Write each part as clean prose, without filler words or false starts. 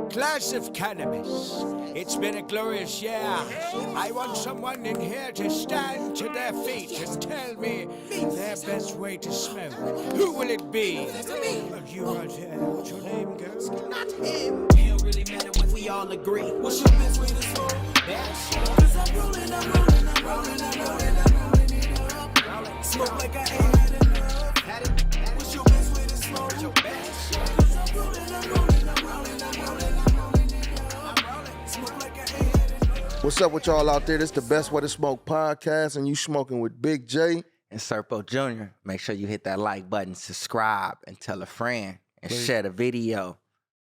glass of cannabis. It's been a glorious year. I want someone in here to stand to their feet and tell me their best way to smoke. Who will it be? You right here. What's your name, girl? Not him. It don't really matter when we all agree. What's your best way to smoke? Cause I'm rolling it up. Smoke like I ain't had enough. What's your best way to smoke? Cause I'm rolling it up. Smoke like I ain't had enough. What's up with y'all out there? This is the Best Way to Smoke podcast, and you smoking with Big J. And Serpo Jr., make sure you hit that like button, subscribe, and tell a friend, and share the video.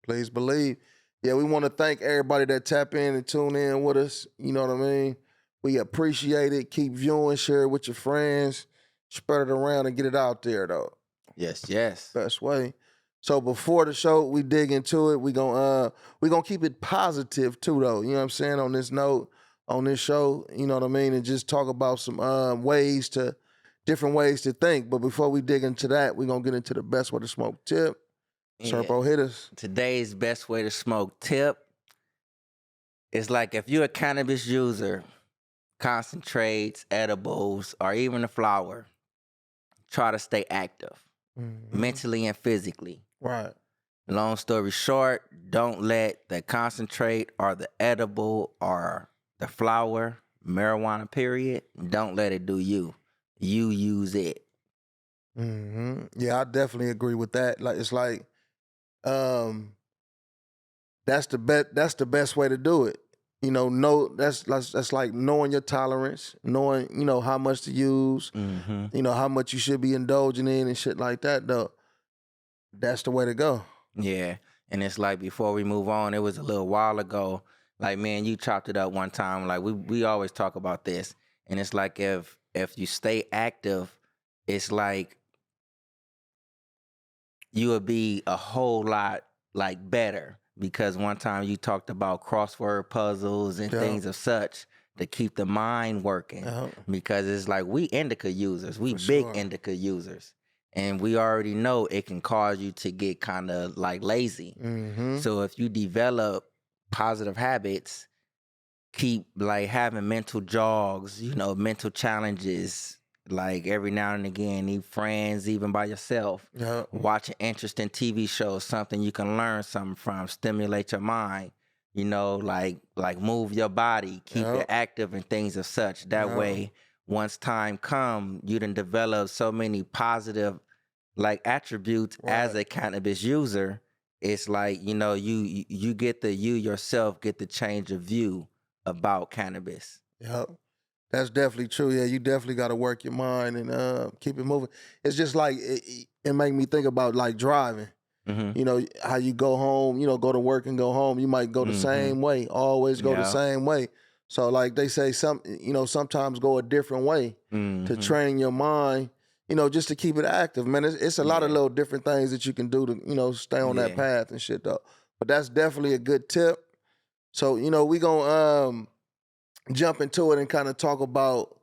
Please believe. Yeah, we want to thank everybody that tap in and tune in with us. You know what I mean? We appreciate it. Keep viewing, share it with your friends, spread it around and get it out there, though. Yes, yes. Best way. So before the show, we dig into it. We gonna keep it positive too, though. You know what I'm saying? On this note, on this show, you know what I mean, and just talk about some different ways to think. But before we dig into that, we're gonna get into the best way to smoke tip. Yeah. Serpo, hit us. Today's best way to smoke tip is like if you're a cannabis user, concentrates, edibles, or even the flower, try to stay active, mentally and physically. Right. Long story short, don't let the concentrate or the edible or the flower, marijuana period, don't let it do you. You use it. Mm-hmm. Yeah, I definitely agree with that. Like it's like, that's the best way to do it. You know, that's like knowing your tolerance, knowing, you know, how much to use, you know, how much you should be indulging in and shit like that, though. That's the way to go. Yeah. And it's like before we move on, it was a little while ago, like, man, you chopped it up one time. Like we always talk about this. And it's like if you stay active, it's like you would be a whole lot like better. Because one time you talked about crossword puzzles and things of such to keep the mind working. Because it's like we indica users, we big indica users. And we already know it can cause you to get kind of like lazy. So if you develop positive habits, keep like having mental jogs, you know, mental challenges, like every now and again, need friends, even by yourself. Watching interesting TV shows, something you can learn something from, stimulate your mind, you know, like move your body, keep it active and things of such. That way, once time come, you done develop so many positive like attributes as a cannabis user. It's like, you know, you get you yourself get the change of view about cannabis. Yep. That's definitely true. Yeah, you definitely got to work your mind and keep it moving. It's just like, it make me think about like driving. You know, how you go home, you know, go to work and go home. You might go the same way, always go the same way. So like they say, sometimes go a different way to train your mind, you know, just to keep it active. Man, it's a lot of little different things that you can do to, you know, stay on that path and shit though. But that's definitely a good tip. So, you know, we gonna jump into it and kind of talk about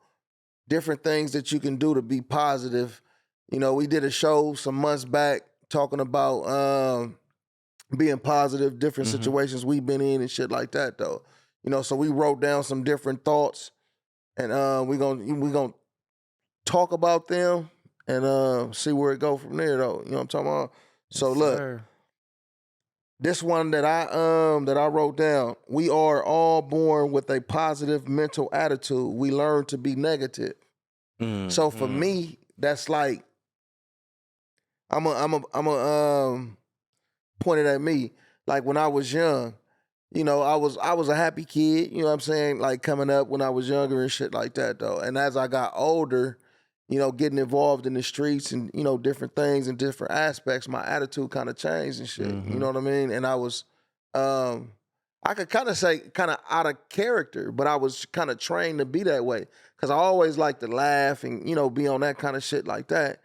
different things that you can do to be positive. You know, we did a show some months back talking about being positive, different situations we've been in and shit like that, though. You know, so we wrote down some different thoughts, and we're gonna talk about them and see where it go from there, though. You know what I'm talking about? So look. This one that I wrote down, we are all born with a positive mental attitude. We learn to be negative. So for me, that's like, I'm a point it at me. Like when I was young, you know, I was a happy kid, you know what I'm saying? Like coming up when I was younger and shit like that though. And as I got older, you know, getting involved in the streets and, you know, different things and different aspects, my attitude kind of changed and shit. You know what I mean? And I was, I could kind of say kind of out of character, but I was kind of trained to be that way. Because I always like to laugh and, you know, be on that kind of shit like that.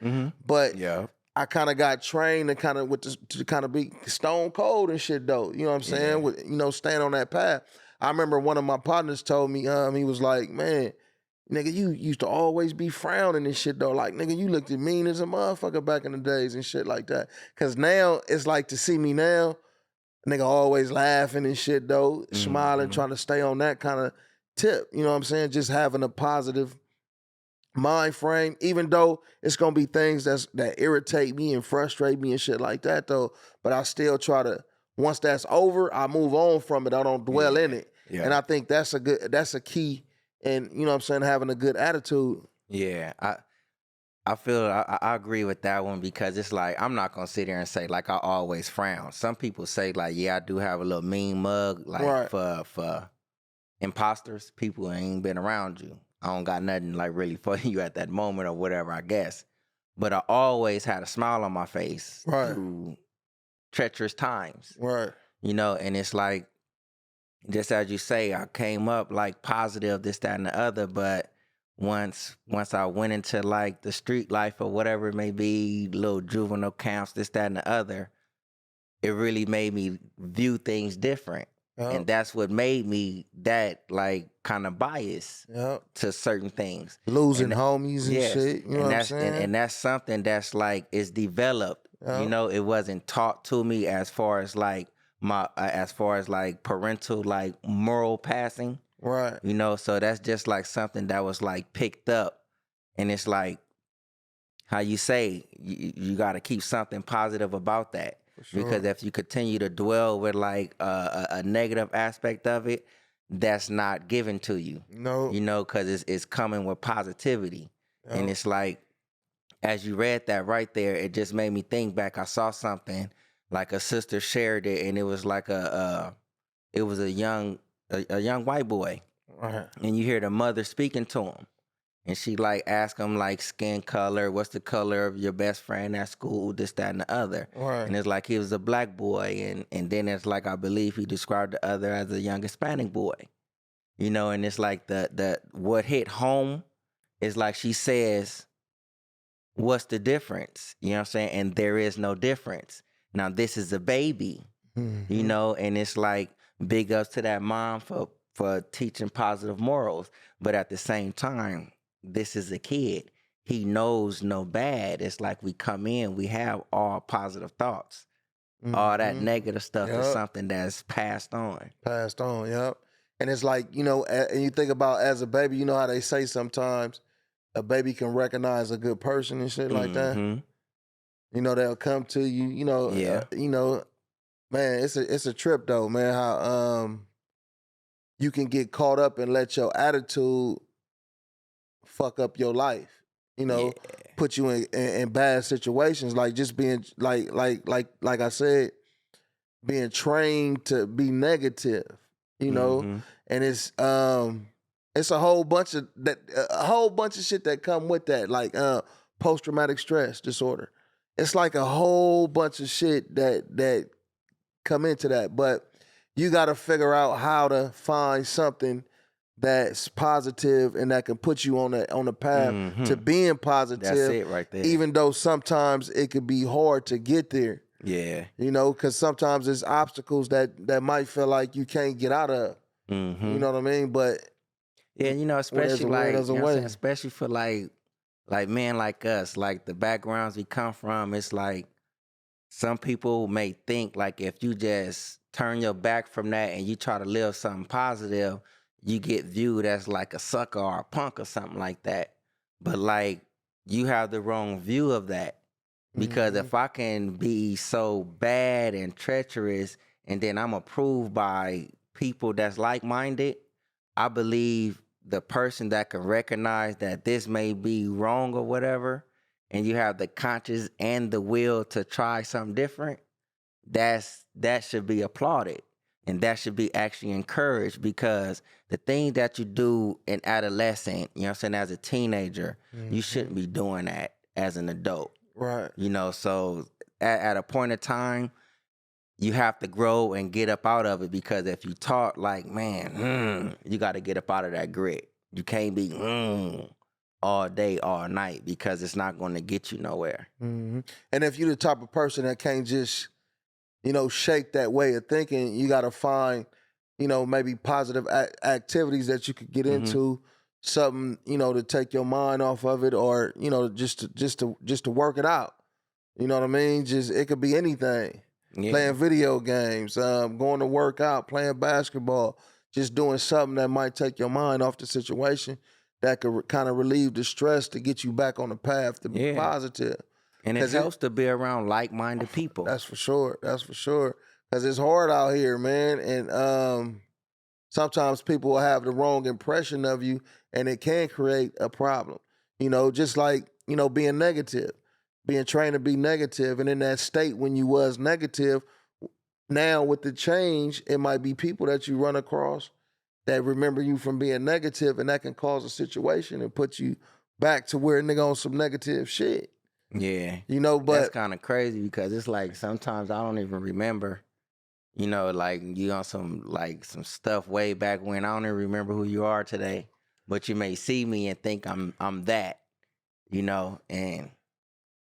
But I kind of got trained to kind of to kind of be stone cold and shit though. You know what I'm saying? With, you know, staying on that path. I remember one of my partners told me, he was like, man, nigga, you used to always be frowning and shit though. Like, nigga, you looked mean as a motherfucker back in the days and shit like that. Cause now it's like to see me now, nigga always laughing and shit though, smiling, trying to stay on that kind of tip. You know what I'm saying? Just having a positive mind frame, even though it's gonna be things that irritate me and frustrate me and shit like that though. But I still try to, once that's over, I move on from it. I don't dwell in it. Yeah. And I think that's a key. And you know what I'm saying, having a good attitude. Yeah, I feel I agree with that one because it's like I'm not gonna sit here and say like I always frown. Some people say like, yeah, I do have a little mean mug like for imposters, people who ain't been around you. I don't got nothing like really for you at that moment or whatever, I guess. But I always had a smile on my face through treacherous times. Right. You know, and it's like, just as you say, I came up like positive, this, that, and the other, but once I went into like the street life or whatever it may be, little juvenile camps, this, that, and the other, it really made me view things different. And that's what made me that like kind of biased to certain things. Losing homies and shit. You know what I'm saying? And that's something that's like is developed. You know, it wasn't taught to me as far as like parental like moral passing. Right. You know, so that's just like something that was like picked up. And it's like how you say you got to keep something positive about that. Sure. Because if you continue to dwell with like a negative aspect of it, that's not given to you. No. You know, because it's coming with positivity. And it's like, as you read that right there, it just made me think back. I saw something like a sister shared it, and it was like a young white boy. Right. And you hear the mother speaking to him. And she like ask him like skin color, what's the color of your best friend at school, this, that, and the other. Right. And it's like he was a black boy, and then it's like I believe he described the other as a young Hispanic boy. You know, and it's like the what hit home is like she says, what's the difference? You know what I'm saying? And there is no difference. Now this is a baby, you know, and it's like big ups to that mom for teaching positive morals, but at the same time, this is a kid. He knows no bad. It's like we come in, we have all positive thoughts. All that negative stuff is something that's passed on. Passed on, yep. And it's like, you know, and you think about as a baby, you know how they say sometimes a baby can recognize a good person and shit like that. You know, they'll come to you, you know, you know, man, it's a trip though, man, how you can get caught up and let your attitude fuck up your life, you know, put you in bad situations, like just being like I said, being trained to be negative, you know, and it's a whole bunch of shit that come with that, like post-traumatic stress disorder. It's like a whole bunch of shit that come into that, but you got to figure out how to find something that's positive and that can put you on the path to being positive. That's it right there. Even though sometimes it could be hard to get there. Yeah. You know, because sometimes there's obstacles that might feel like you can't get out of. You know what I mean? But yeah, you know, especially like, you know what I'm saying? Especially for like men like us, like the backgrounds we come from, it's like some people may think like if you just turn your back from that and you try to live something positive, you get viewed as like a sucker or a punk or something like that. But like you have the wrong view of that. Because if I can be so bad and treacherous and then I'm approved by people that's like-minded, I believe the person that can recognize that this may be wrong or whatever, and you have the conscience and the will to try something different, that should be applauded. And that should be actually encouraged, because the thing that you do in adolescent, you know what I'm saying, as a teenager, you shouldn't be doing that as an adult. Right. You know, so at a point of time, you have to grow and get up out of it, because if you talk like, man, you got to get up out of that grit. You can't be all day, all night, because it's not going to get you nowhere. And if you're the type of person that can't just, you know, shake that way of thinking, you got to find, you know, maybe positive activities that you could get into, something, you know, to take your mind off of it, or, you know, just to work it out. You know what I mean? Just, it could be anything. playing video games, going to work out, playing basketball, just doing something that might take your mind off the situation that could kind of relieve the stress to get you back on the path to be positive. And it helps to be around like-minded people. That's for sure. That's for sure. Because it's hard out here, man. And sometimes people will have the wrong impression of you, and it can create a problem. Just like, being negative, being trained to be negative. And in that state when you was negative, now with the change, it might be people that you run across that remember you from being negative, and that can cause a situation and put you back to where nigga on some negative shit. Yeah. But that's kind of crazy because it's like sometimes I don't even remember, like you on some stuff way back when. I don't even remember who you are today, but you may see me and think I'm that, and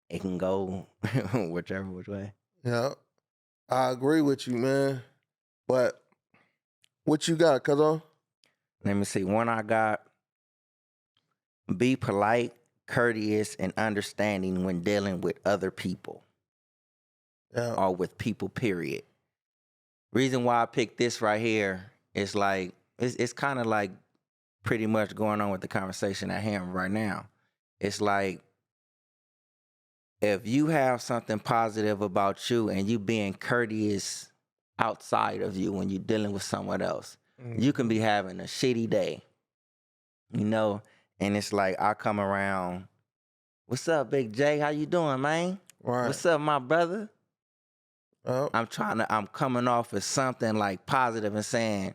it can go which way. Yeah. I agree with you, man. But what you got, cuz? Let me see. One I got: be polite, courteous, and understanding when dealing with other people. Yeah. Or with people, period. Reason why I picked this right here is like, it's kind of like pretty much going on with the conversation at hand right now. It's like, if you have something positive about you and you being courteous outside of you when you're dealing with someone else, you can be having a shitty day, and it's like I come around, what's up, Big J? How you doing, man? Right. What's up, my brother? Oh. I'm coming off as something like positive and saying,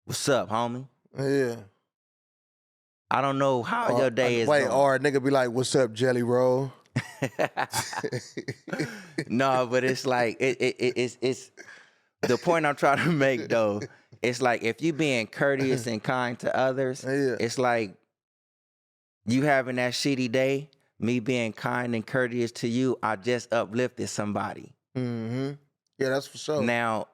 what's up, homie? Yeah. I don't know how your day is going. Or a nigga be like, what's up, Jelly Roll? No, but it's like, it's the point I'm trying to make, though. It's like, if you being courteous and kind to others, it's like you having that shitty day, me being kind and courteous to you, I just uplifted somebody. Mm-hmm. Yeah, that's for sure. Now,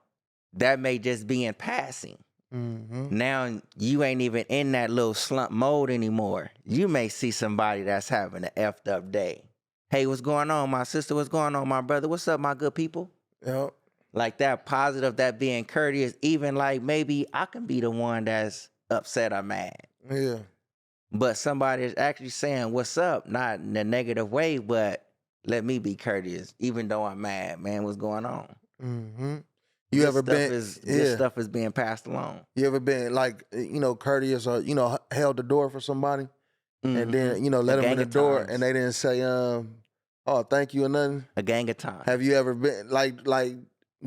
that may just be in passing. Mm-hmm. Now, you ain't even in that little slump mode anymore. You may see somebody that's having an effed up day. Hey, what's going on, my sister? What's going on, my brother? What's up, my good people? Yep. Like that positive, that being courteous, even like maybe I can be the one that's upset or mad. Yeah. But somebody is actually saying, what's up? Not in a negative way, but let me be courteous, even though I'm mad, man. What's going on? Mm-hmm. This stuff is being passed along. You ever been like, courteous or, held the door for somebody and then, let them in the door and they didn't say, oh, thank you or nothing? A gang of times. Have you ever been like,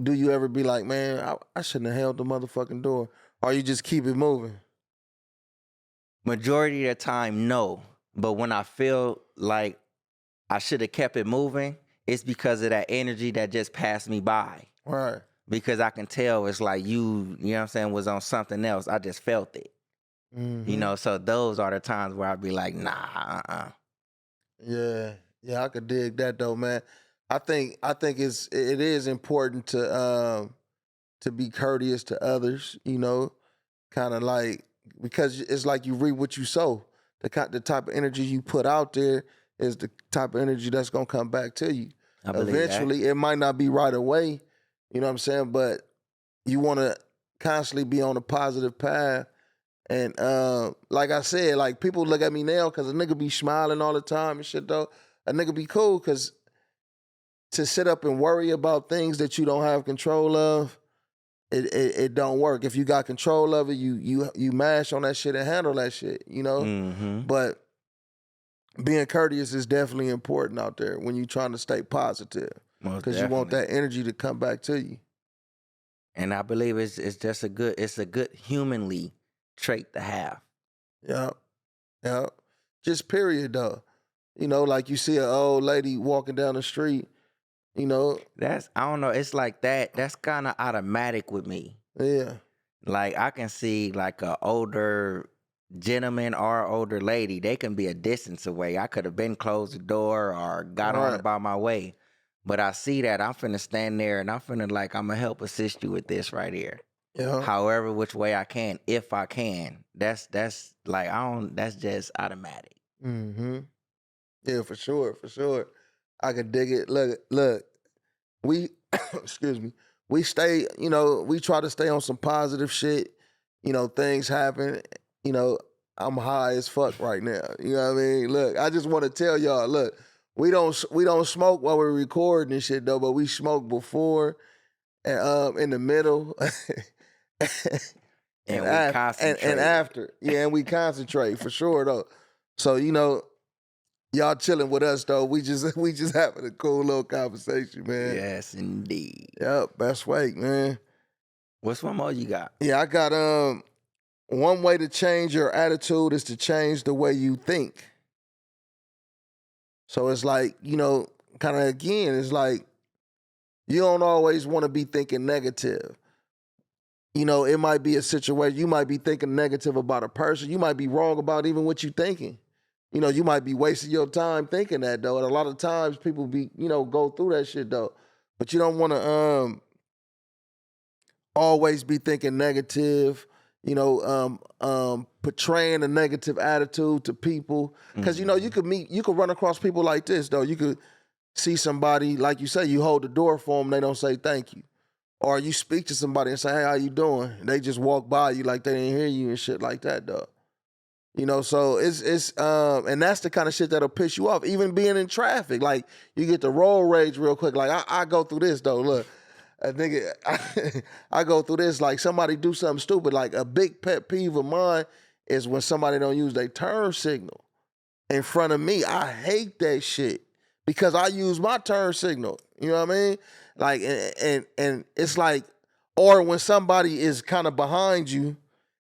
do you ever be like, man, I shouldn't have held the motherfucking door? Or you just keep it moving? Majority of the time, no. But when I feel like I should have kept it moving, it's because of that energy that just passed me by. Right. Because I can tell it's like you know what I'm saying, was on something else. I just felt it. Mm-hmm. So those are the times where I'd be like, nah, Yeah. Yeah, I could dig that though, man. I think it is important to be courteous to others, kind of like, because it's like you reap what you sow. The type of energy you put out there is the type of energy that's gonna come back to you. Eventually, it might not be right away, you know what I'm saying? But you want to constantly be on a positive path. And like I said, like people look at me now because a nigga be smiling all the time and shit though. A nigga be cool because to sit up and worry about things that you don't have control of, it don't work. If you got control of it, you mash on that shit and handle that shit, Mm-hmm. But being courteous is definitely important out there when you're trying to stay positive, because you want that energy to come back to you. And I believe it's just a good humanly trait to have. Yeah. Just period though. Like you see an old lady walking down the street, That's, I don't know, it's like that's kind of automatic with me. Yeah. Like I can see like a older gentleman or older lady, they can be a distance away. I could have been closed the door or got on about my way. But I see that, I'm finna stand there and I'm gonna help assist you with this right here. Yeah. However, which way I can, if I can. That's like, that's just automatic. Mm-hmm. Yeah, for sure. I could dig it. Look. excuse me, we stay, you know, we try to stay on some positive shit. You know, things happen. You know, I'm high as fuck right now. You know what I mean? Look, I just want to tell y'all, look, we don't smoke while we're recording and shit though, but we smoke before and in the middle. And we concentrate. And after. Yeah, and we concentrate for sure though. So, you know, y'all chilling with us though. We just having a cool little conversation, man. Yes, indeed. Yep, best way, man. What's one more you got? Yeah, I got one way to change your attitude is to change the way you think. So it's like, you know, kind of again, it's like you don't always want to be thinking negative. You know, it might be a situation, you might be thinking negative about a person. You might be wrong about even what you're thinking. You know, you might be wasting your time thinking that, though. And a lot of times people be, you know, go through that shit, though. But you don't want to always be thinking negative, you know, portraying a negative attitude to people. Because, you know, you could run across people like this, though. You could see somebody, like you say, you hold the door for them, they don't say thank you. Or you speak to somebody and say, hey, how you doing? They just walk by you like they didn't hear you and shit like that, though. You know, so it's and that's the kind of shit that'll piss you off. Even being in traffic, like you get the road rage real quick. Like I go through this though. Look, I go through this. Like somebody do something stupid. Like a big pet peeve of mine is when somebody don't use their turn signal in front of me. I hate that shit because I use my turn signal. You know what I mean? Like and it's like, or when somebody is kind of behind you.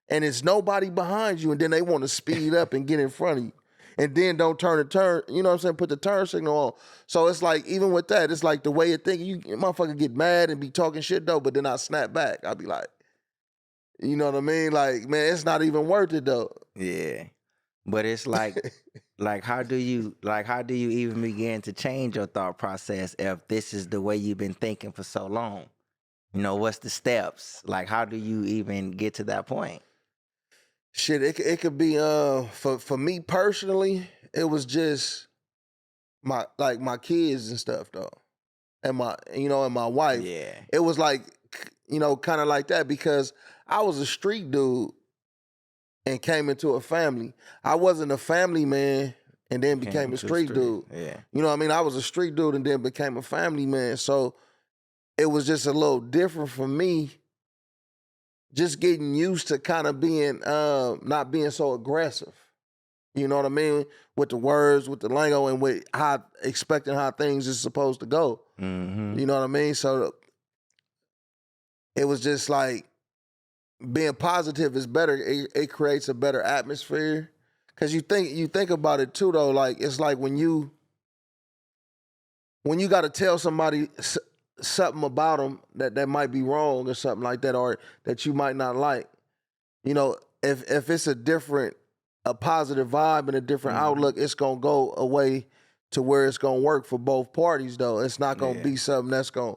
And it's nobody behind you, and then they want to speed up and get in front of you. And then don't turn, you know what I'm saying, put the turn signal on. So it's like, even with that, it's like the way you think, you motherfucker get mad and be talking shit though, but then I snap back. I'll be like, you know what I mean? Like, man, it's not even worth it though. Yeah. But it's like, how do you even begin to change your thought process if this is the way you've been thinking for so long? You know, what's the steps? Like, how do you even get to that point? Shit, it could be for me personally, it was just my kids and stuff though. And my wife. Yeah. It was like, you know, kind of like that because I was a street dude and came into a family. I wasn't a family man and then became a street dude. Yeah. You know what I mean? I was a street dude and then became a family man. So it was just a little different for me. Just getting used to kind of being, not being so aggressive. You know what I mean? With the words, with the lingo, and with expecting how things is supposed to go. Mm-hmm. You know what I mean? So it was just like being positive is better. It creates a better atmosphere. Cause you think about it too though. Like it's like when you got to tell somebody something about them that might be wrong or something like that, or that you might not like. You know, if it's a positive vibe and a different outlook, it's gonna go away to where it's gonna work for both parties. Though it's not gonna be something that's gonna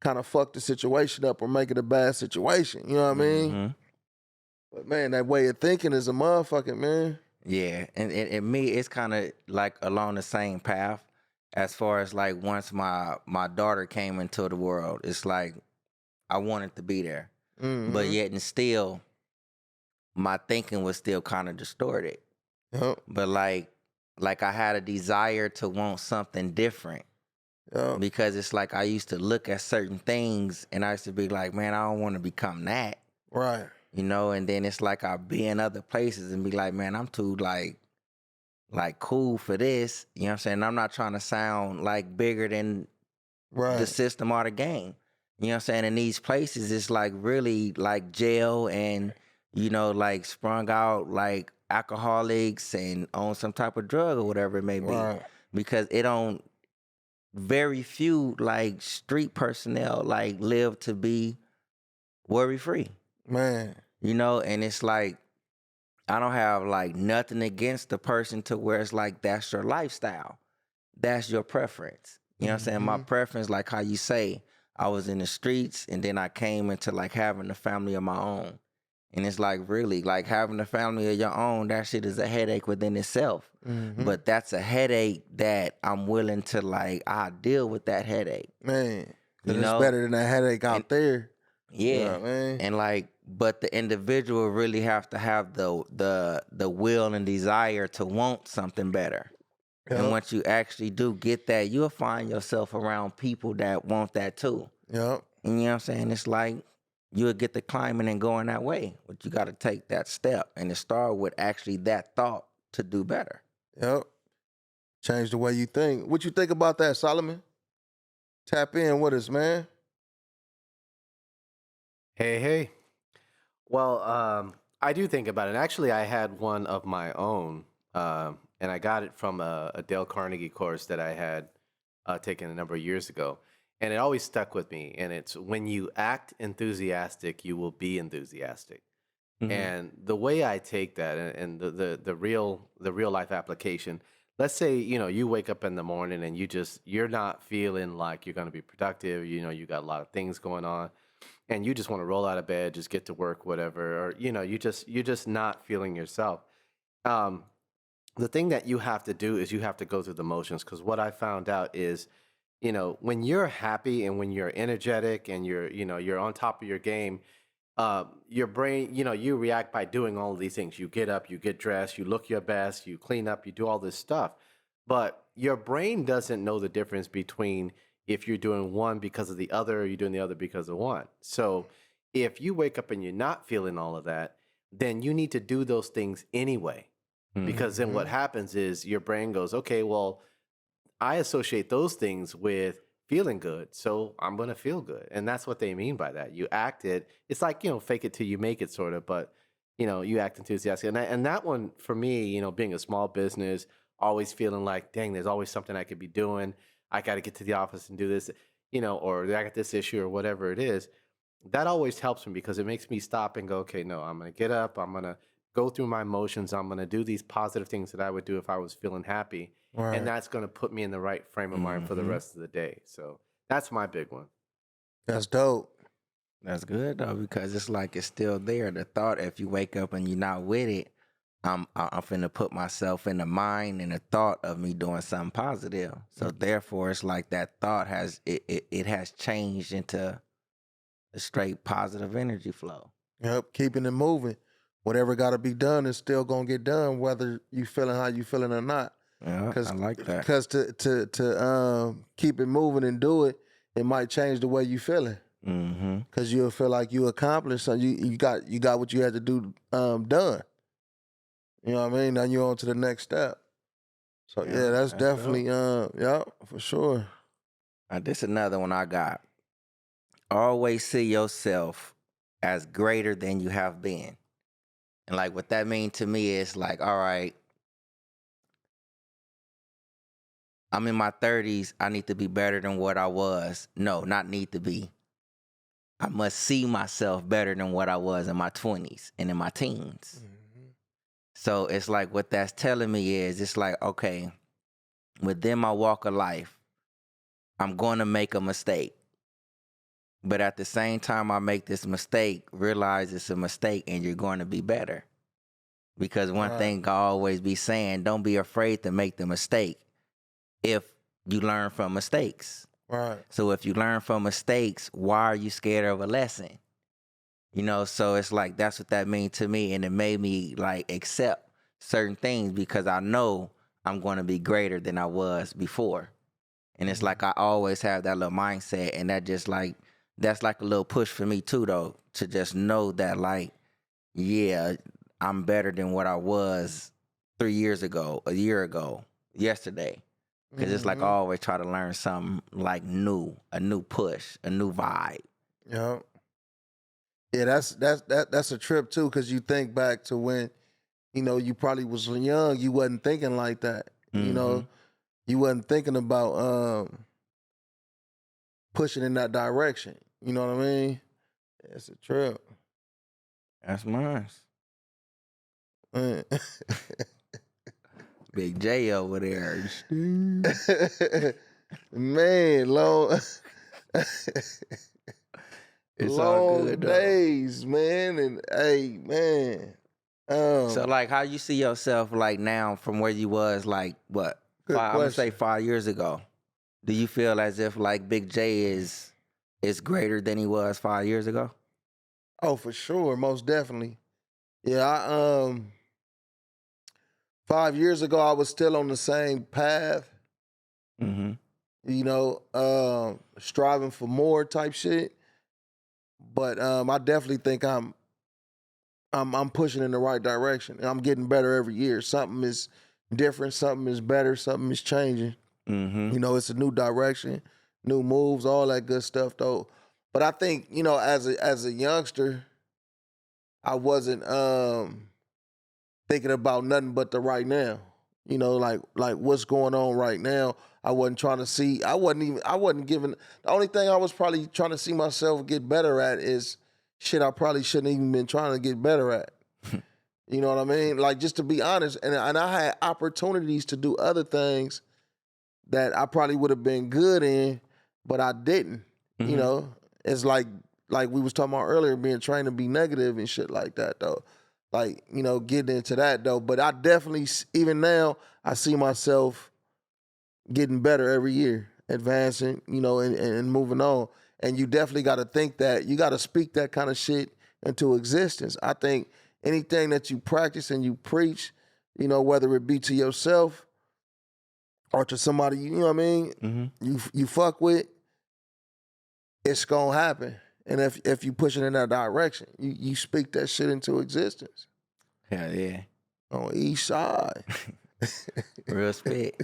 kind of fuck the situation up or make it a bad situation. You know what I mean? Mm-hmm. But man, that way of thinking is a motherfucking man. Yeah, and me, it's kind of like along the same path. As far as like once my daughter came into the world, it's like I wanted to be there. Mm-hmm. But yet and still, my thinking was still kind of distorted. Yep. But like I had a desire to want something different. Yep. Because it's like I used to look at certain things and I used to be like, man, I don't want to become that. Right. You know, and then it's like I'd be in other places and be like, man, I'm too like cool for this. You know what I'm saying? I'm not trying to sound like bigger than the system or the game. You know what I'm saying? In these places, it's like really like jail and, you know, like sprung out like alcoholics and on some type of drug or whatever it may be. Right. Because very few like street personnel like live to be worry free. Man. You know, and it's like, I don't have like nothing against the person to where it's like, that's your lifestyle. That's your preference. You know what I'm saying? My preference, like how you say, I was in the streets and then I came into like having a family of my own. And it's like really like having a family of your own, that shit is a headache within itself. Mm-hmm. But that's a headache that I'm willing to like, I'll deal with that headache. Man. 'Cause You it's know? better than that headache out there. Yeah. You know what I mean? And like, but the individual really have to have the will and desire to want something better. And Yep. once you actually do get that, you'll find yourself around people that want that too. Yep. And you know what I'm saying? It's like you'll get the climbing and going that way. But you got to take that step. And it start with actually that thought to do better. Yep. Change the way you think. What you think about that, Solomon? Tap in with us, man. Hey. Well, I do think about it. Actually, I had one of my own, and I got it from a Dale Carnegie course that I had taken a number of years ago. And it always stuck with me. And it's when you act enthusiastic, you will be enthusiastic. Mhm. And the way I take that and the real life application, let's say, you wake up in the morning and you're not feeling like you're going to be productive. You got a lot of things going on and you just want to roll out of bed, just get to work, whatever, or, you're just not feeling yourself. The thing that you have to do is you have to go through the motions. Cause what I found out is, when you're happy and when you're energetic and you're on top of your game, your brain, you react by doing all of these things. You get up, you get dressed, you look your best, you clean up, you do all this stuff. But your brain doesn't know the difference between if you're doing one because of the other or you're doing the other because of one. So if you wake up and you're not feeling all of that, then you need to do those things anyway. Because then what happens is your brain goes, okay, well, I associate those things with feeling good, so I'm going to feel good. And that's what they mean by that. You act it. It's like, fake it till you make it sort of, but, you act enthusiastic. And that one, for me, being a small business, always feeling like, dang, there's always something I could be doing. I got to get to the office and do this, or I got this issue or whatever it is. That always helps me because it makes me stop and go, okay, no, I'm going to get up. I'm going to go through my emotions. I'm going to do these positive things that I would do if I was feeling happy. Right. And that's going to put me in the right frame of mind for the rest of the day. So that's my big one. That's dope. That's good though, because it's like it's still there. The thought, if you wake up and you're not with it, I'm finna put myself in the mind and the thought of me doing something positive. So therefore, it's like that thought has it has changed into a straight positive energy flow. Yep. Keeping it moving. Whatever got to be done is still gonna get done, whether you feeling how you feeling or not. Yeah, I like that. Because to keep it moving and do it, it might change the way you feeling. Because you'll feel like you accomplished something. You got what you had to do done. You know what I mean? Now you're on to the next step. So yeah, that's definitely yeah, for sure. This another one I got. Always see yourself as greater than you have been. And like what that means to me is like, all right, I'm in my 30s. I need to be better than what I was. No, not need to be. I must see myself better than what I was in my 20s and in my teens. So it's like what that's telling me is it's like, okay, within my walk of life, I'm going to make a mistake. But at the same time I make this mistake, realize it's a mistake and you're going to be better. Because one thing I always be saying, don't be afraid to make the mistake if you learn from mistakes. Right. So if you learn from mistakes, why are you scared of a lesson? So it's like that's what that means to me. And it made me like accept certain things because I know I'm going to be greater than I was before. And it's like I always have that little mindset, and that just like that's like a little push for me too, though, to just know that like, yeah, I'm better than what I was 3 years ago, a year ago, yesterday. Because it's like I always try to learn something like new, a new push, a new vibe. Yeah. Yeah, that's a trip too, because you think back to when, you probably was young, you wasn't thinking like that. You wasn't thinking about pushing in that direction. You know what I mean? It's a trip. That's mine. Man. Big J over there. Man, long It's all long good, though. days, man. And hey, man. So like how you see yourself like now from where you was like what? Good I'm gonna say question. 5 years ago. Do you feel as if like Big J is is greater than he was 5 years ago? Oh, for sure, most definitely. Yeah, 5 years ago I was still on the same path, Mm-hmm. you know, striving for more type shit. But I definitely think I'm pushing in the right direction. And I'm getting better every year. Something is different, something is better, something is changing. Mm-hmm. You know, it's a new direction, new moves, all that good stuff though. But I think, you know, as a youngster, I wasn't thinking about nothing but the right now. You know, like what's going on right now. I wasn't trying to see. I wasn't giving. The only thing I was probably trying to see myself get better at is shit I probably shouldn't even been trying to get better at. You know what I mean? Like, just to be honest, and I had opportunities to do other things that I probably would have been good in, but I didn't. Mm-hmm. You know, it's like we was talking about earlier, being trained to be negative and shit like that though. Like, you know, getting into that though. But I definitely, even now, I see myself getting better every year, advancing, you know, and moving on. And you definitely got to think that, you got to speak that kind of shit into existence. I think anything that you practice and you preach, you know, whether it be to yourself or to somebody, you know what I mean, Mm-hmm. you fuck with, it's gonna happen. And if you push it in that direction, you speak that shit into existence. Hell yeah. On each side. Real spit.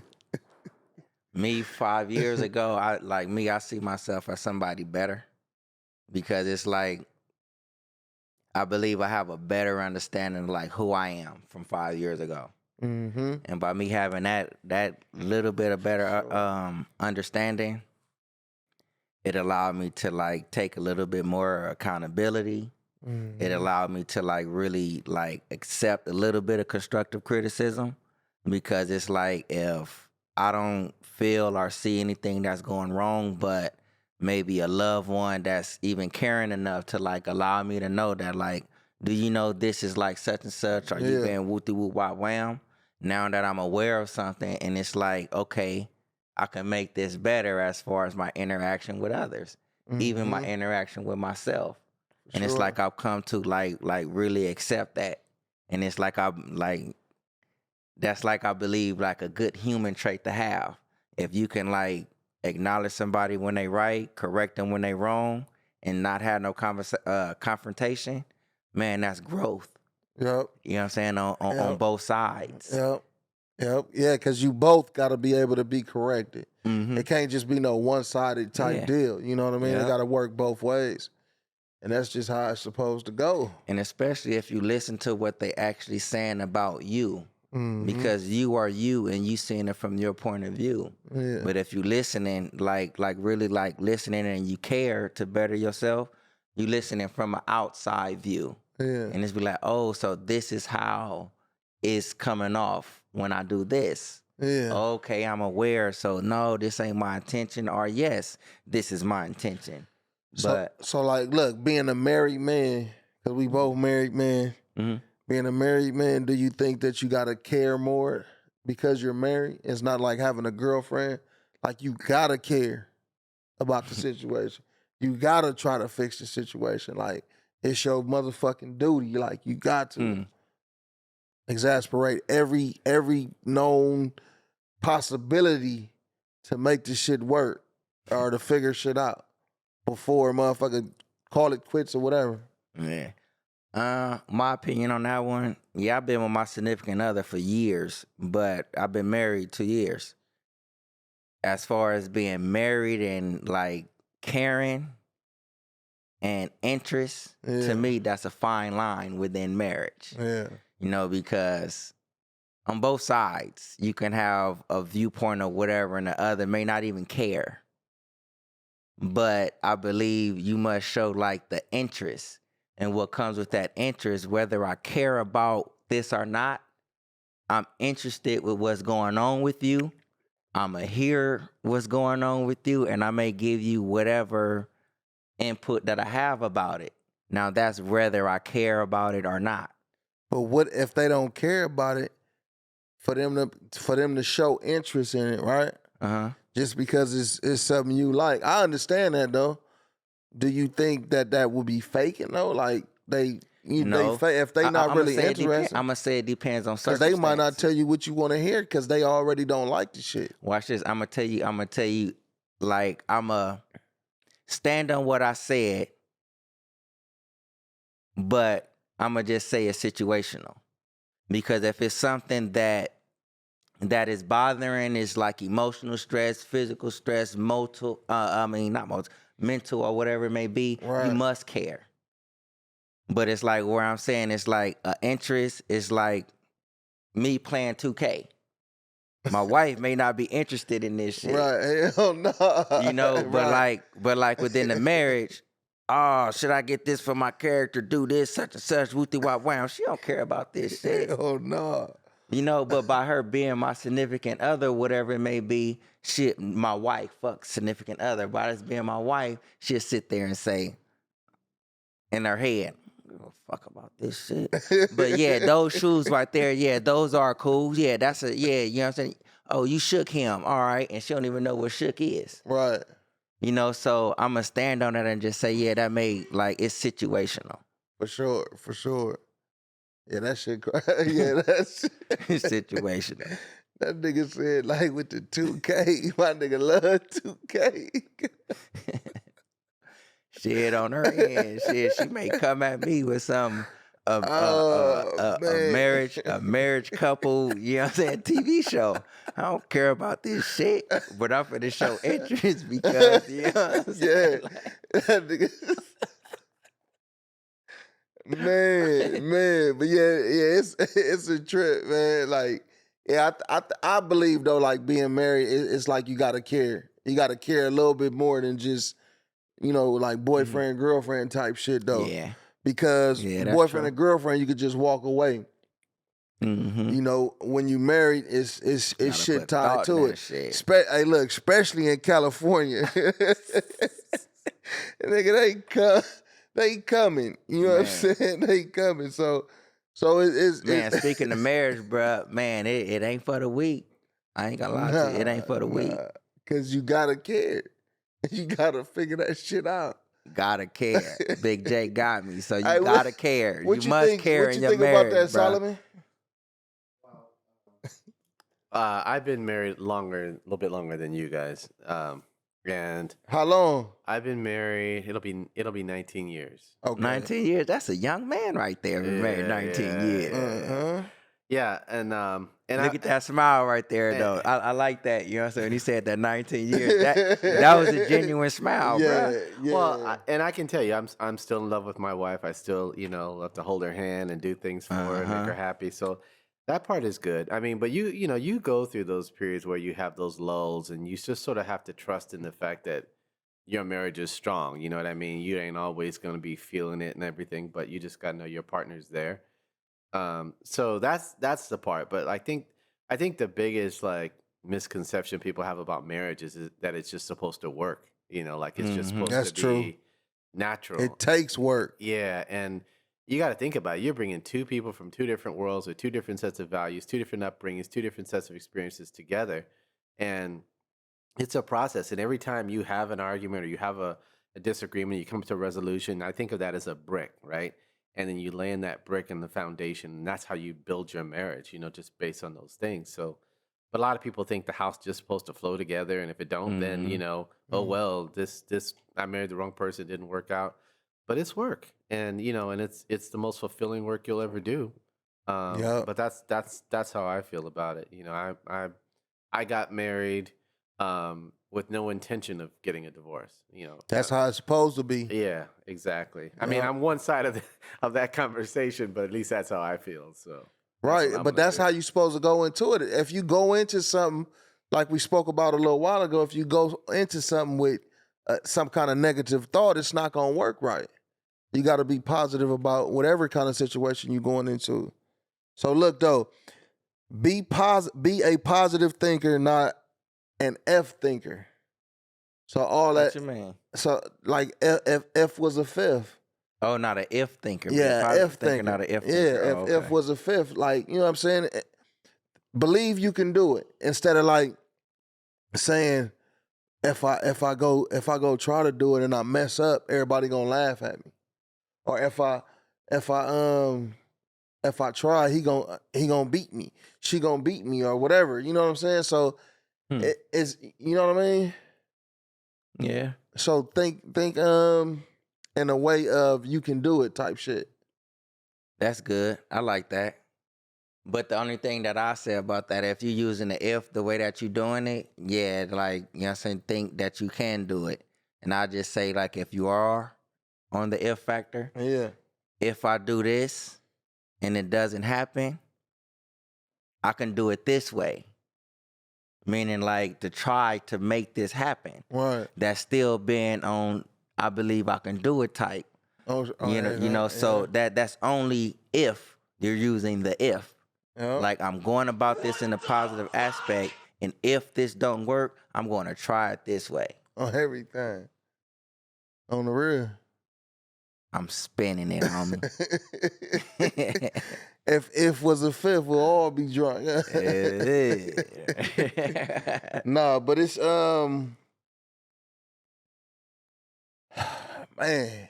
Me 5 years ago, I see myself as somebody better, because it's like I believe I have a better understanding of like who I am from 5 years ago. Mm-hmm. And by me having that little bit of better understanding, it allowed me to like take a little bit more accountability. Mm-hmm. It allowed me to like really like accept a little bit of constructive criticism, because it's like if I don't feel or see anything that's going wrong, but maybe a loved one that's even caring enough to like allow me to know that like, do you know this is like such and such, or you been whoop whoop wop wham? Now that I'm aware of something, and it's like, okay, I can make this better as far as my interaction with others, even my interaction with myself. And it's like I've come to like really accept that. And it's like that's like I believe like a good human trait to have. If you can like acknowledge somebody when they right, correct them when they wrong, and not have no confrontation, man, that's growth. Yep. You know what I'm saying? On both sides. Yep. Yeah, because you both got to be able to be corrected. Mm-hmm. It can't just be no one-sided type deal. You know what I mean? It got to work both ways. And that's just how it's supposed to go. And especially if you listen to what they actually saying about you. Because you are you, and you seeing it from your point of view. Yeah. But if you listening, like really like listening, and you care to better yourself, you listening from an outside view. Yeah. And it's be like, oh, so this is how it's coming off when I do this. Yeah. Okay, I'm aware. So no, this ain't my intention, or yes, this is my intention. But So like, look, being a married man, because we both married men, being a married man, do you think that you got to care more because you're married? It's not like having a girlfriend. Like, you got to care about the situation. You got to try to fix the situation. Like, it's your motherfucking duty. Like, you got to exasperate every known possibility to make this shit work or to figure shit out before a motherfucker call it quits or whatever. Yeah. My opinion on that one, I've been with my significant other for years, but I've been married 2 years. As far as being married and like caring and interest, to me, that's a fine line within marriage. Yeah. You know, because on both sides, you can have a viewpoint or whatever, and the other may not even care. But I believe you must show like the interest. And what comes with that interest, whether I care about this or not, I'm interested with what's going on with you. I'm going to hear what's going on with you, and I may give you whatever input that I have about it. Now, that's whether I care about it or not. But what if they don't care about it? For them to show interest in it, right? Just because it's something you like. I understand that though. do you think that would be faking though? Like No. if they not really interested, I'm gonna say it depends on because circumstance. they might not tell you what you want to hear because they already don't like the shit. Watch this. I'm gonna tell you. Like I'ma stand on what I said, but I'm gonna just say it's situational. Because if it's something that is bothering, is like emotional stress, physical stress, mental or whatever it may be, Right. you must care. But it's like where I'm saying it's like an interest. It's like me playing 2K. My wife may not be interested in this shit. Right? Hell no. You know, Right. but like within the marriage, oh, should I get this for my character? Do this, such and such, wooty wop wow. She don't care about this shit. Hell no. You know, but by her being my significant other, whatever it may be, shit, my wife, fuck significant other. By this being my wife, she'll sit there and say, in her head, I don't give a fuck about this shit. But yeah, those shoes right there, yeah, those are cool. Yeah, you know what I'm saying? Oh, you shook him, all right, and she don't even know what shook is. Right. You know, so I'm going to stand on that and just say, yeah, that made, like, it's situational. For sure. Yeah, that shit. Yeah, that's It's situational. That nigga said like with the 2K. My nigga love 2K. Shit on her end. Shit, she may come at me with some a marriage couple, you know what I'm saying, TV show. I don't care about this shit, but I'm finna show interest because, you know what I'm saying? Yeah. That nigga. Man, but yeah, it's a trip, man. Like, yeah, I believe though, like being married, it's like you gotta care. You gotta care a little bit more than just, you know, like boyfriend, girlfriend type shit though. Yeah. Because that's boyfriend true. and girlfriend, you could just walk away. Mm-hmm. You know, when you married, it's shit put tied thought to in it. that shit. Hey, look, especially in California, nigga, they coming. You know what I'm saying? They coming. So it's Man, speaking of marriage, bruh, man, it ain't for the weak. I ain't gonna lie to you. It ain't for the weak. Because you gotta care. You gotta figure that shit out. Gotta care. Big J got me, so you Hey, gotta care. What You must care in your marriage, What you think about that, bruh. Solomon? I've been married a little bit longer than you guys. And How long? I've been married. It'll be 19 years. Okay. 19 years. That's a young man right there. Been married 19 years. Uh-huh. Yeah, and Look at that smile right there, though. I like that. You know what I'm saying? When he said that 19 years, that was a genuine smile, bro. Yeah. Well, and I can tell you, I'm still in love with my wife. I still, love to hold her hand and do things for her and make her happy. So that part is good. I mean, but you go through those periods where you have those lulls, and you just sort of have to trust in the fact that your marriage is strong. You know what I mean? You ain't always going to be feeling it and everything, but you just got to know your partner's there. So that's the part. But I think the biggest like misconception people have about marriage is that it's just supposed to work. Like it's just supposed That's to true. be natural. It takes work. Yeah, and you got to think about it. You're bringing two people from two different worlds with two different sets of values, two different upbringings, two different sets of experiences together, and it's a process. And every time you have an argument or you have a disagreement, you come to a resolution. I think of that as a brick, right? And then you land that brick in the foundation, and that's how you build your marriage, just based on those things. So, but a lot of people think the house just supposed to flow together, and if it don't, then oh well, this I married the wrong person, it didn't work out. But it's work, and and it's the most fulfilling work you'll ever do. Yeah. But that's how I feel about it. I got married with no intention of getting a divorce. That's how it's supposed to be. Yeah, exactly. I mean, Yeah. I'm one side of that conversation, but at least that's how I feel. So Right, what I'm but gonna that's do. how you're supposed to go into it. If you go into something like we spoke about a little while ago, if you go into something with some kind of negative thought, it's not going to work right. You got to be positive about whatever kind of situation you're going into. So look though, be a positive thinker, not an F thinker. So all What that. you mean? So like F was a fifth. Oh, not an if thinker. Yeah, Positive F thinker. not an if Yeah, thinker. if Oh, F okay. was a fifth, like, you know what I'm saying? Believe you can do it instead of like saying, if I go try to do it and I mess up, everybody gonna laugh at me. Or if I try, he gonna beat me. She gonna beat me or whatever. You know what I'm saying? So it's, you know what I mean? Yeah. So think in a way of you can do it type shit. That's good. I like that. But the only thing that I say about that, if you're using the if the way that you're doing it, yeah, like, you know what I'm saying, think that you can do it. And I just say, like, if you are on the if factor, Yeah. if I do this and it doesn't happen, I can do it this way. Meaning, like, to try to make this happen. Right. That's still being on, I believe I can do it type. So that's only if you're using the if. Yep. Like, I'm going about this in a positive aspect, and if this don't work, I'm going to try it this way. On everything. On the real. I'm spinning it, homie. If was a fifth, we'll all be drunk. Nah, but it's man.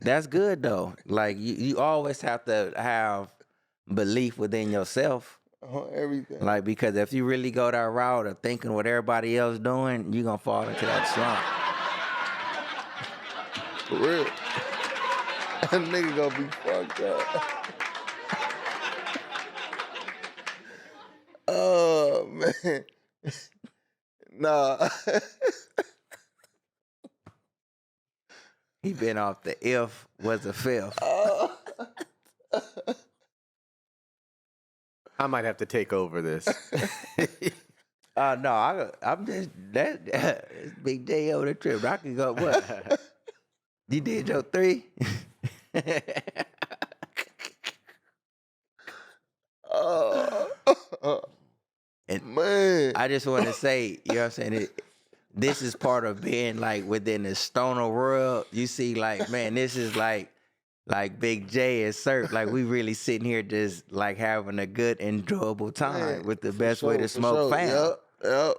That's good though. Like you always have to have belief within yourself. Everything. Like, because if you really go that route of thinking what everybody else doing, you're gonna fall into that slump. For real. That nigga gonna be fucked up. Oh man. Nah. He been off the if was a fifth. I might have to take over this. No, I'm just it's Big J over the trip. I can go what? You did your 3? And man. I just want to say, you know what I'm saying? This is part of being like within the stoner world. You see, like, man, this is like Big J and Surf. Like, we really sitting here just like having a good, enjoyable time with the best way to smoke fam. Yep.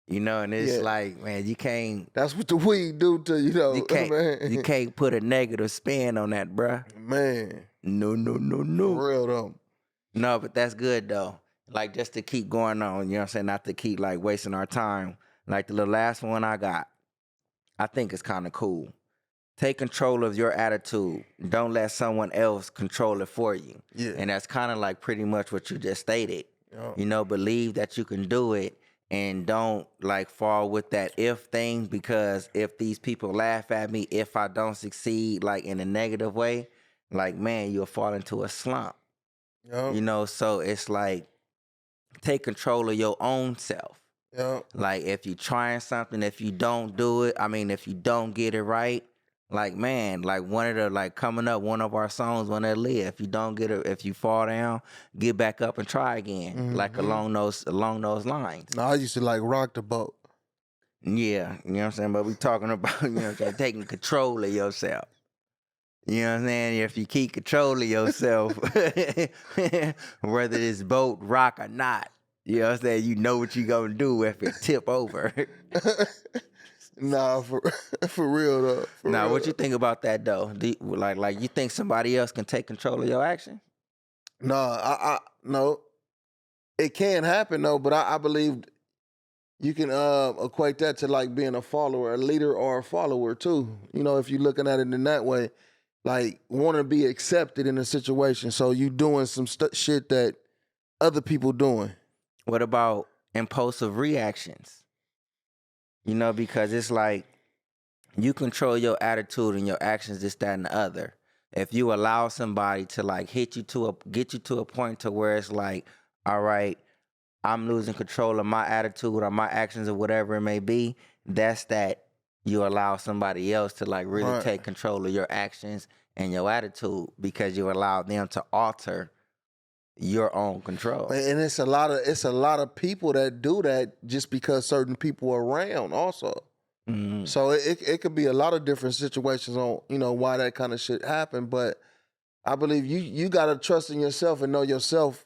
You know, and it's like, man, you can't. That's what the weed do to you, know. You can't put a negative spin on that, bruh. Man. No. For real though. No, but that's good though. Like, just to keep going on, you know what I'm saying? Not to keep like wasting our time. Like the little last one I got, I think it's kind of cool. Take control of your attitude. Don't let someone else control it for you. Yeah. And that's kind of like pretty much what you just stated. Yeah. You know, believe that you can do it and don't like fall with that if thing, because if these people laugh at me, if I don't succeed like in a negative way, like, man, you'll fall into a slump. Yep. You know, so it's like take control of your own self. Yep. Like, if you're trying something, if you don't do it, if you don't get it right, like, man, like one of our songs, one of the live. If you don't get it, if you fall down, get back up and try again. Mm-hmm. Like along those lines. No, I used to like rock the boat. Yeah, you know what I'm saying? But we talking about, you know what I'm saying, taking control of yourself. You know what I'm saying? If you keep control of yourself, whether this boat rock or not, you know what I'm saying, you know what you gonna do if it tip over. Nah, for real though. Now, what you think about that though? Like you think somebody else can take control of your action? Nah, no. It can happen though, but I believe you can equate that to like being a follower, a leader or a follower too. You know, if you're looking at it in that way, like want to be accepted in a situation, so you doing some shit that other people doing. What about impulsive reactions? You know, because it's like you control your attitude and your actions, this, that, and the other. If you allow somebody to like get you to a point to where it's like, all right, I'm losing control of my attitude or my actions or whatever it may be, that's that you allow somebody else to like really take control of your actions and your attitude, because you allow them to alter your own control. And it's a lot of people that do that just because certain people are around also. Mm-hmm. So it could be a lot of different situations on, you know, why that kind of shit happened. But I believe you gotta trust in yourself and know yourself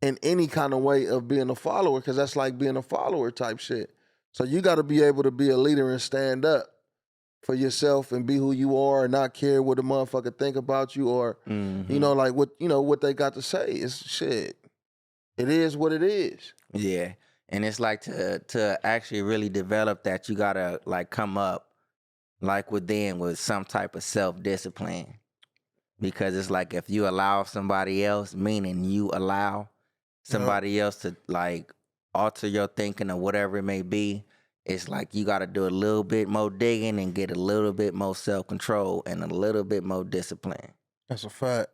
in any kind of way of being a follower, because that's like being a follower type shit. So you got to be able to be a leader and stand up for yourself and be who you are and not care what the motherfucker think about you or, you know, like what they got to say. It's shit. It is what it is. Yeah. And it's like to actually really develop that, you got to like come up like within with some type of self-discipline. Because it's like if you allow somebody else, meaning you allow somebody else to like alter your thinking or whatever it may be, it's like you got to do a little bit more digging and get a little bit more self-control and a little bit more discipline. That's a fact.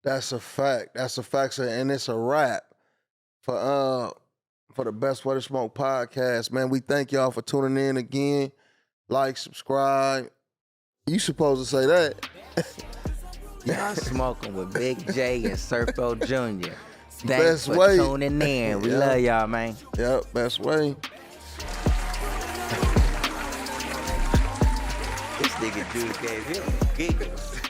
That's a fact. That's a fact. And it's a wrap for the Best Way to Smoke podcast, man. We thank y'all for tuning in again. Like, subscribe. You supposed to say that. Y'all smoking with Big J and Surfo Jr. Thanks Best for way. tuning in. We love y'all, man. Yep, best way. This nigga dude gave him giggles.